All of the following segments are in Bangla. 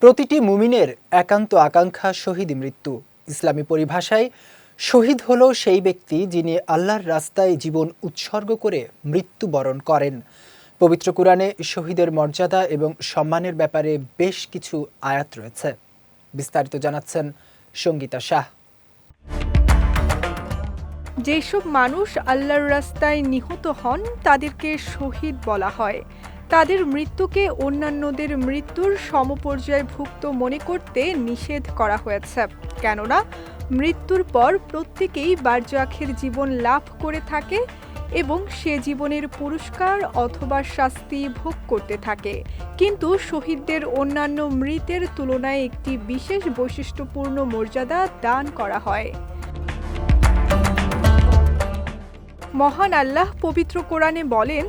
প্রতিটি মুমিনের একান্ত আকাঙ্ক্ষা শহীদ মৃত্যু। ইসলামী পরিভাষায় শহীদ হলো সেই ব্যক্তি যিনি আল্লাহর রাস্তায় জীবন উৎসর্গ করে মৃত্যুবরণ করেন। পবিত্র কুরআনে শহীদের মর্যাদা এবং সম্মানের ব্যাপারে বেশ কিছু আয়াত রয়েছে। বিস্তারিত জানাচ্ছেন সঙ্গীতা শাহ। যেসব মানুষ আল্লাহর রাস্তায় নিহত হন তাদেরকে শহীদ বলা হয়। তাদের মৃত্যুকে অন্যান্যদের মৃত্যুর সমপর্যায়ভুক্ত মনে করতে নিষেধ করা হয়েছে, কেননা মৃত্যুর পর প্রত্যেকেই বারজাখের জীবন লাভ করে থাকে এবং সে জীবনের পুরস্কার অথবা শাস্তি ভোগ করতে থাকে। কিন্তু শহীদদের অন্যান্য মৃতের তুলনায় একটি বিশেষ বৈশিষ্ট্যপূর্ণ মর্যাদা দান করা হয়। মহান আল্লাহ পবিত্র কোরআনে বলেন,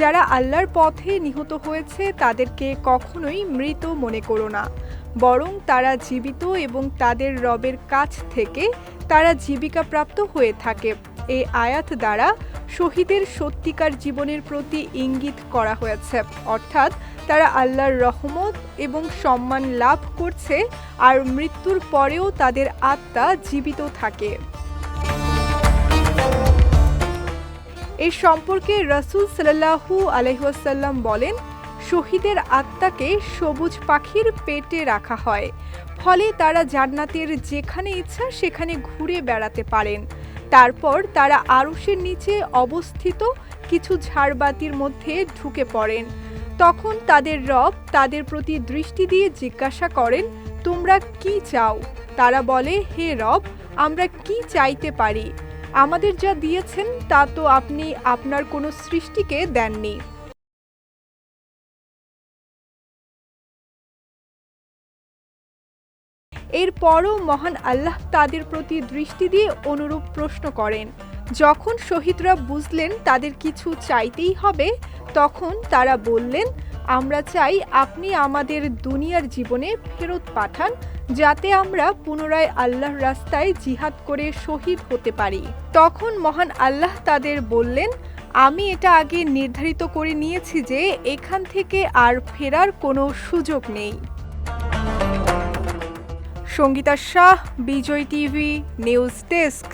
যারা আল্লাহর পথে নিহত হয়েছে তাদেরকে কখনোই মৃত মনে করো না, বরং তারা জীবিত এবং তাদের রবের কাছ থেকে তারা জীবিকাপ্রাপ্ত হয়ে থাকে। এই আয়াত দ্বারা শহীদের সত্যিকার জীবনের প্রতি ইঙ্গিত করা হয়েছে, অর্থাৎ তারা আল্লাহর রহমত এবং সম্মান লাভ করছে আর মৃত্যুর পরেও তাদের আত্মা জীবিত থাকে। এই সম্পর্কে রাসূল সাল্লাল্লাহু আলাইহি ওয়াসাল্লাম বলেন, শহীদের আত্মাকে সবুজ পাখির পেটে রাখা হয়, ফলে তারা জান্নাতের যেখানে ইচ্ছা সেখানে ঘুরে বেড়াতে পারেন। তারপর তারা আরশের নিচে অবস্থিত কিছু ঝাড়বাতির মধ্যে ঢুকে পড়েন। তখন তাদের রব তাদের প্রতি দৃষ্টি দিয়ে জিজ্ঞাসা করেন, তোমরা কি চাও? তারা বলে, হে রব, আমরা কি চাইতে পারি? আমাদের যা দিয়েছেন তা তো আপনি আপনার কোনো সৃষ্টিকে দেননি। এরপরও মহান আল্লাহ তাদের প্রতি দৃষ্টি দিয়ে অনুরূপ প্রশ্ন করেন। যখন শহীদরা বুঝলেন তাদের কিছু চাইতেই হবে, তখন তারা বললেন, আমরা চাই আপনি আমাদের দুনিয়ার জীবনে ফেরত পাঠান, যাতে আমরা পুনরায় আল্লাহর রাস্তায় জিহাদ করে শহীদ হতে পারি। তখন মহান আল্লাহ তাদের বললেন, আমি এটা আগে নির্ধারিত করে নিয়েছি যে এখান থেকে আর ফেরার কোনো সুযোগ নেই। সঙ্গীতা শাহ, বিজয় টিভি নিউজ ডেস্ক।